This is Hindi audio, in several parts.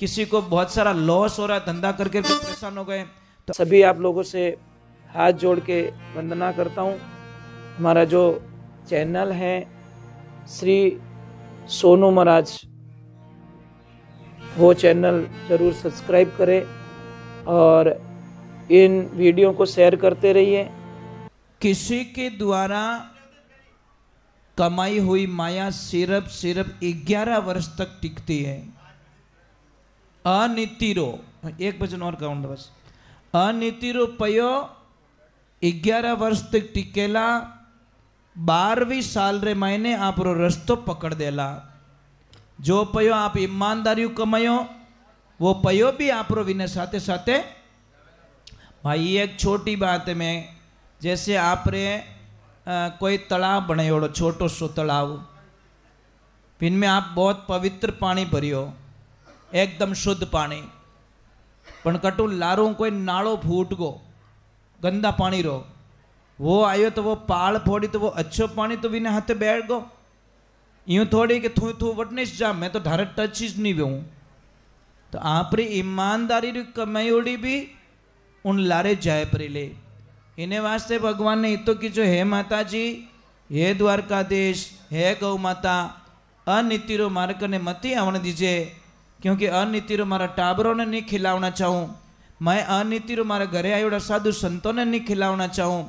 किसी को बहुत सारा लॉस हो रहा है, धंधा करके परेशान हो गए। तो सभी आप लोगों से हाथ जोड़ के वंदना करता हूँ। हमारा जो चैनल है श्री सोनू महाराज, वो चैनल जरूर सब्सक्राइब करें और इन वीडियो को शेयर करते रहिए। किसी के द्वारा कमाई हुई माया सिर्फ 11 वर्ष तक टिकती है। अनितिरो, एक वचन और कहूँ बस, अनितिरो पयो 11 वर्ष तक टिकेला, 12वीं साल रे महीने आप रो रस्तो पकड़ देला। जो पयो आप ईमानदारी कमायो वो पयो भी आप रो विने साथे साथे। भाई एक छोटी बात है, मैं जैसे आप रे कोई तालाब बनायोड़ो, छोटो सो तालाब, इनमें आप बहुत पवित्र पानी भरियो, एकदम शुद्ध पानी, पण कटू लारू कोई नालो फूट गो, गंदा पानी रो, वो आयो तो वो पाल फोड़ी तो वो अच्छो पानी तो विने हाथे बैठ गो। यूं थोड़ी कि थू थू वटनेस जा, मैं तो धारे टच ही नहीं हूँ। तो आप री ईमानदारी री कमायोड़ी भी उन लारे जाए परी ले। इन्हें वास्ते भगवान ने तो कि जो हे माता जी, हे द्वारकाधीश, हे गौ माता, अनितिरो मारे कने मती आवने दीजिए, क्योंकि अनितिरो मारा टाबरों ने नहीं खिलावना चाहूँ, मैं अनितिरो मारे घरे आयोड़ा साधु संतों ने नहीं खिलावना चाहूँ,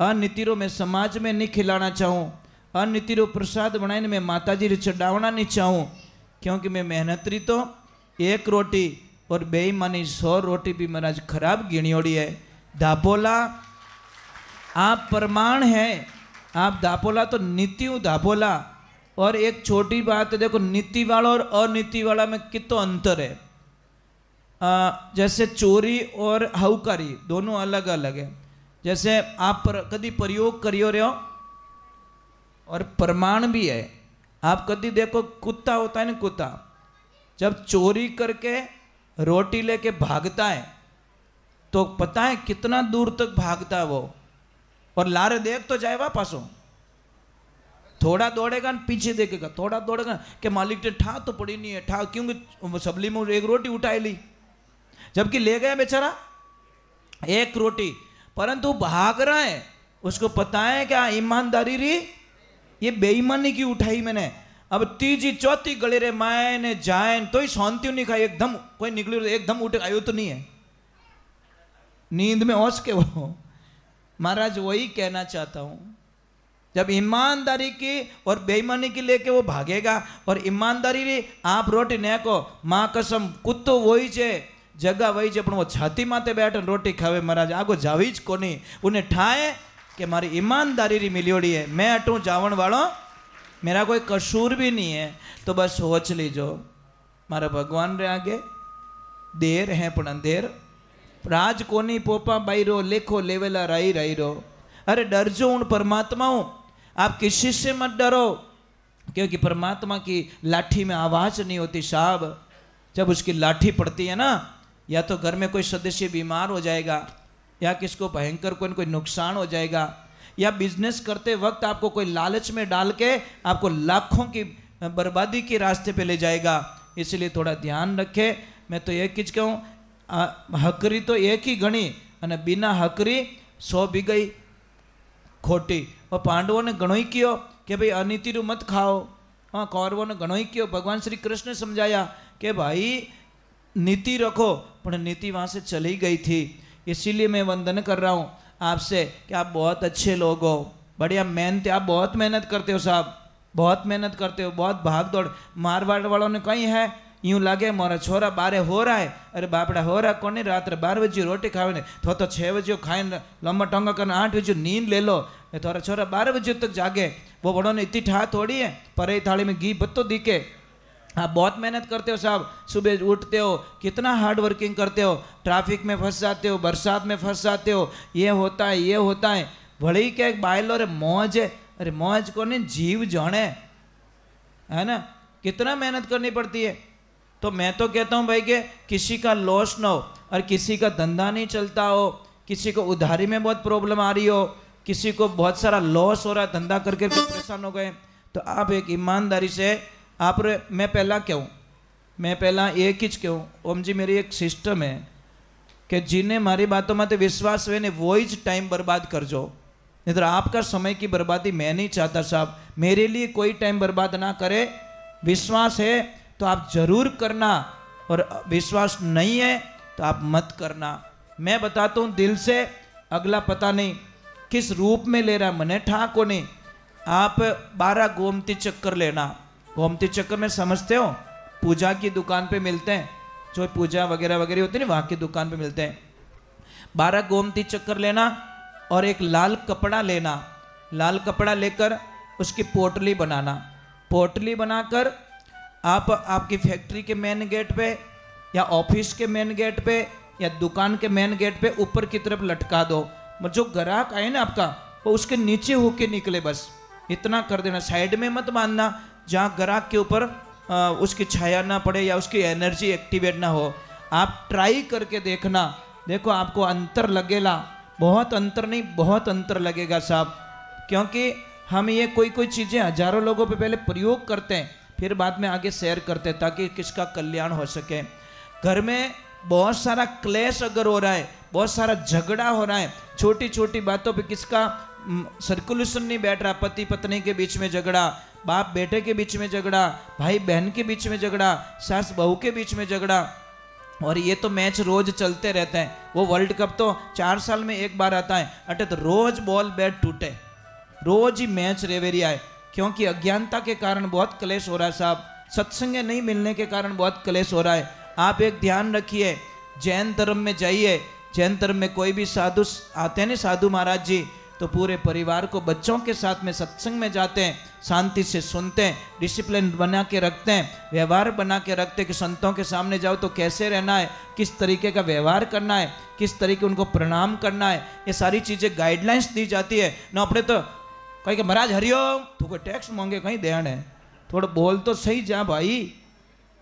अनितिरो मैं समाज में नहीं खिलाना चाहूँ, अनितिरो प्रसाद बनाए मैं माता जी चढ़ावना नहीं चाहूँ, क्योंकि मैं मेहनतरी तो 1 रोटी और बेईमानी 100 रोटी भी महाराज खराब गिणियोड़ी है। दापोला आप प्रमाण है, आप दापोला तो नीति दापोला। और एक छोटी बात है, देखो नीति वाला और अनीति वाला में कितना अंतर है। जैसे चोरी और हाउकारी दोनों अलग अलग है। जैसे आप कभी प्रयोग करियो रहे हो और प्रमाण भी है। आप कभी देखो कुत्ता होता है ना, कुत्ता जब चोरी करके रोटी लेके भागता है तो पता है कितना दूर तक भागता है वो, और लारे देख तो जाए वापस हो, थोड़ा दौड़ेगा न पीछे देखेगा, थोड़ा दौड़ेगा कि मालिक ने ठा तो पड़ी नहीं है, ठा क्योंकि सबली में 1 रोटी उठाई ली, जबकि ले गया बेचारा 1 रोटी, परंतु भाग रहा है। उसको पता है क्या ईमानदारी री, ये बेईमानी की उठाई मैंने। अब 3जी 4थी गले रे मायने जाए तो ही शांति नहीं खाई, एकदम कोई निकली एकदम उठ आयो तो नहीं है, नींद में होश के वो। महाराज वही कहना चाहता हूं, जब ईमानदारी की और बेईमानी की लेके वो भागेगा, और ईमानदारी री आप रोटी ने को मां कसम कुत्तो वही छे, जगह वही छे, पण वो छाती माथे बैठे रोटी खावे महाराज आगो जावी ज कोनी। उन्हें ठाए कि मारी ईमानदारी री मिलियोड़ी है, मैं अटू जावण वालों, मेरा कोई कसूर भी नहीं है। तो बस सोच लीजो मारा भगवान रे आगे देर है पण अंधेर, राज कोनी पोपा बाईरो, लेखो लेवेला रही रही रो। अरे डर जो उन परमात्मा हूं, आप किसी से मत डरो, क्योंकि परमात्मा की लाठी में आवाज नहीं होती साहब। जब उसकी लाठी पड़ती है ना, या तो घर में कोई सदस्य बीमार हो जाएगा, या किसको भयंकर कोई नुकसान हो जाएगा, या बिजनेस करते वक्त आपको कोई लालच में डाल के आपको लाखों की बर्बादी के रास्ते पे ले जाएगा। इसलिए थोड़ा ध्यान रखे। मैं तो एक चीज कहूँ, हकरी तो एक ही गणी, અને बिना हकरी 100 भी गई खोटी। और पांडवों ने घणो ही कियो कि भाई अनीतिरू मत खाओ, हाँ कौरवों ने घणो ही कियो। भगवान श्री कृष्ण ने समझाया कि भाई नीति रखो, पर नीति वहाँ से चली गई थी। इसीलिए मैं वंदन कर रहा हूँ आपसे कि आप बहुत अच्छे लोग हो, बढ़िया मेहनत, आप बहुत मेहनत करते हो साहब, बहुत मेहनत करते हो, बहुत भाग दौड़। मारवाड़ वालों ने कहीं है यूं लगे मोरा छोरा 12 हो रहा है, अरे बापड़ा हो रहा कौन, रात्र 12 बजे रोटी खावे ने तो 6 बजे खाए लंबा टंगा कर 8 बजे नींद ले लो, थोड़ा छोरा 12 बजे तक जागे। वो बड़ों ने इतनी ठा थोड़ी है, पर थाली में घी बत्तो दिखे। आप बहुत मेहनत करते हो साहब, सुबह उठते हो, कितना हार्ड वर्किंग करते हो, ट्रैफिक में फंस जाते हो, बरसात में फंस जाते हो, ये होता है ये होता है। भले ही क्या बायलो रे मौज है, अरे मौज को नहीं जीव जाने, है ना, कितना मेहनत करनी पड़ती है। तो मैं तो कहता हूँ भाई कि किसी का लॉस ना हो, और किसी का धंधा नहीं चलता हो, किसी को उधारी में बहुत प्रॉब्लम आ रही हो, किसी को बहुत सारा लॉस हो रहा है, धंधा करके परेशान हो गए, तो आप एक ईमानदारी से आप मैं पहला कहूँ मैं पहला एक ही कहूँ ओम जी, मेरी एक सिस्टम है कि जिन्हें मारी बातों में विश्वास हुए ने वो ही टाइम बर्बाद कर जो, नहीं तो आपका समय की बर्बादी मैं नहीं चाहता साहब। मेरे लिए कोई टाइम बर्बाद ना करे। विश्वास है तो आप जरूर करना, और विश्वास नहीं है तो आप मत करना। मैं बताता हूँ दिल से, अगला पता नहीं किस रूप में ले रहा है, मने ठाको नहीं। आप 12 गोमती चक्कर लेना। गोमती चक्कर में समझते हो, पूजा की दुकान पे मिलते हैं, जो पूजा वगैरह वगैरह होती है ना, वहाँ की दुकान पे मिलते हैं। 12 गोमती चक्कर लेना और एक लाल कपड़ा लेना। लाल कपड़ा लेकर उसकी पोटली बनाना। पोटली बनाकर आप आपकी फैक्ट्री के मेन गेट पे या ऑफिस के मेन गेट पे या दुकान के मेन गेट पे ऊपर की तरफ लटका दो। जो ग्राहक आए ना आपका, वो उसके नीचे होके निकले, बस इतना कर देना। साइड में मत बांधना जहाँ ग्राहक के ऊपर उसकी छाया ना पड़े या उसकी एनर्जी एक्टिवेट ना हो। आप ट्राई करके देखना, देखो आपको अंतर लगेगा। बहुत अंतर नहीं, बहुत अंतर लगेगा साहब। क्योंकि हम ये कोई कोई चीज़ें हजारों लोगों पे पहले प्रयोग करते हैं, फिर बाद में आगे शेयर करते हैं ताकि किसका कल्याण हो सके। घर में बहुत सारा क्लेश अगर हो रहा है, बहुत सारा झगड़ा हो रहा है, छोटी छोटी बातों पे किसका सर्कुलेशन नहीं बैठ रहा, पति पत्नी के बीच में झगड़ा, बाप बेटे के बीच में झगड़ा, भाई बहन के बीच में झगड़ा, सास बहू के बीच में झगड़ा, और ये तो मैच रोज चलते रहते हैं। वो वर्ल्ड कप तो 4 साल में एक बार आता है, अटे तो रोज बॉल बैट टूटे, रोज ही मैच रेवेरिया है। क्योंकि अज्ञानता के कारण बहुत क्लेश हो रहा है साहब, सत्संग नहीं मिलने के कारण बहुत क्लेश हो रहा है। आप एक ध्यान रखिए, जैन धर्म में जाइए, जैन धर्म में कोई भी साधु आते हैं ना, साधु महाराज जी, तो पूरे परिवार को बच्चों के साथ में सत्संग में जाते हैं, शांति से सुनते हैं, डिसिप्लिन बना के रखते हैं, व्यवहार बना के रखते हैं कि संतों के सामने जाओ तो कैसे रहना है, किस तरीके का व्यवहार करना है, किस तरीके उनको प्रणाम करना है, ये सारी चीज़ें गाइडलाइंस दी जाती है ना। अपने तो कहीं कि महाराज हरिओम, तू कोई टैक्स मांगे कहीं देन है, थोड़ा बोल तो सही जा भाई,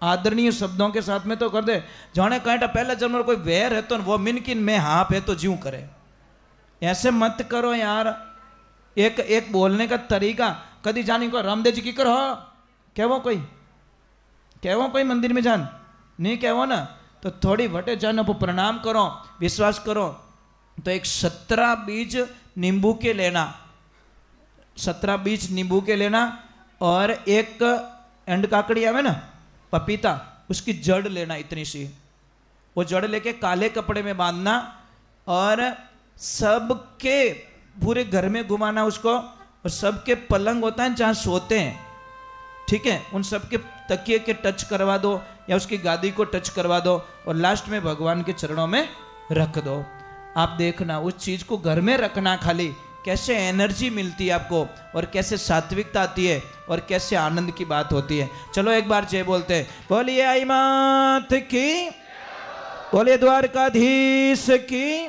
आदरणीय शब्दों के साथ में तो कर दे। जाने कहीं पहले जन्म कोई वैर है तो वो मिनकिन में हाँ पे तो ज्यों करे, ऐसे मत करो यार। एक एक बोलने का तरीका, कदी जानी को रामदेव जी की करो, कहवो कोई मंदिर में जान नहीं कहवो ना, तो थोड़ी वटे जान आप प्रणाम करो, विश्वास करो। तो एक 17 बीज नींबू के लेना, 17 बीज नींबू के लेना, और एक एंड काकड़ी आवे ना पपीता, उसकी जड़ लेना इतनी सी, वो जड़ लेके काले कपड़े में बांधना और सबके पूरे घर में घुमाना उसको, और सबके पलंग होता है जहाँ सोते हैं, ठीक है, उन सबके तकिए के टच करवा दो या उसकी गादी को टच करवा दो, और लास्ट में भगवान के चरणों में रख दो। आप देखना उस चीज को घर में रखना, खाली कैसे एनर्जी मिलती है आपको, और कैसे सात्विकता आती है, और कैसे आनंद की बात होती है। चलो एक बार जय बोलते हैं, बोलिए आई मात की, बोलिए द्वारकाधीश की,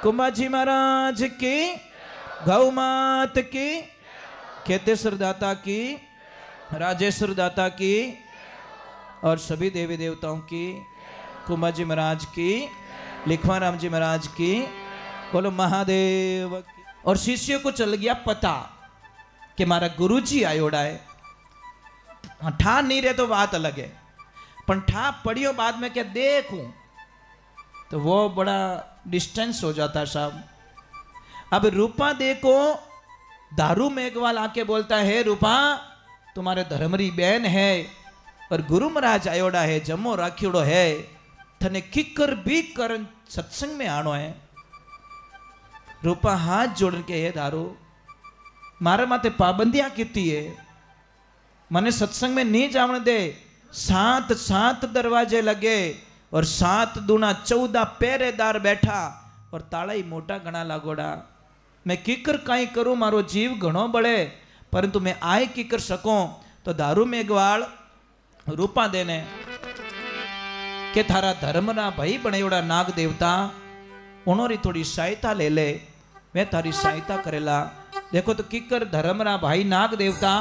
कुंभाजी महाराज की, गौ मात की, खेतेश्वर दाता की, राजेश्वर दाता की, और सभी देवी देवताओं की, कुंभाजी महाराज की, लिखवाराम जी महाराज की, बोलो महादेव की। और शिष्य को चल गया पता कि मारा गुरुजी आयोड़ा है। ठा नहीं रहे तो बात अलग है, पर ठा पढ़ियो बाद में क्या देखूं, तो वो बड़ा डिस्टेंस हो जाता है साहब। अब रूपा देखो, दारू मेघवाल आके बोलता है, रूपा तुम्हारे धर्मरी बहन है और गुरु महाराज आयोड़ा है, जमो राखियोड़ो है, थने किकर भी करन सत्संग में आनो है। रूपा हाथ जोड़ के, है दारू मारे माथे पाबंदियां कीती है, मने सत्संग में नहीं जावने दे, 7 दरवाजे लगे और 7 दूना 14 पहरेदार बैठा, और ताला ही मोटा घना लागोड़ा। मैं किकर काई करूं, मारो जीव घणो बड़े, परंतु मैं आय की कर सकूं। तो दारू मेघवाल रूपा देने के थारा धर्म ना भाई बनेड़ा नाग देवता, उन्होंने थोड़ी सहायता ले ले, मैं थारी सहायता करेला। देखो तो किकर धर्मरा भाई नाग देवता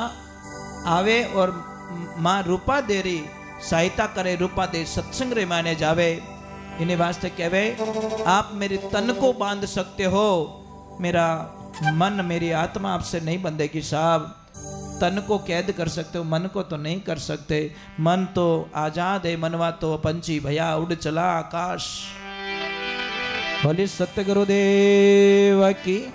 आवे और मां रूपा देरी सहायता करे, रूपा दे सत्संग रे माने जावे। इन्हें वास्ते कहवे, आप मेरे तन को बांध सकते हो, मेरा मन मेरी आत्मा आपसे नहीं बंधेगी साहब। तन को कैद कर सकते हो, मन को तो नहीं कर सकते। मन तो आजाद है, मनवा तो पंछी भया उड़ चला आकाश। भली सत्य गुरुदेव की।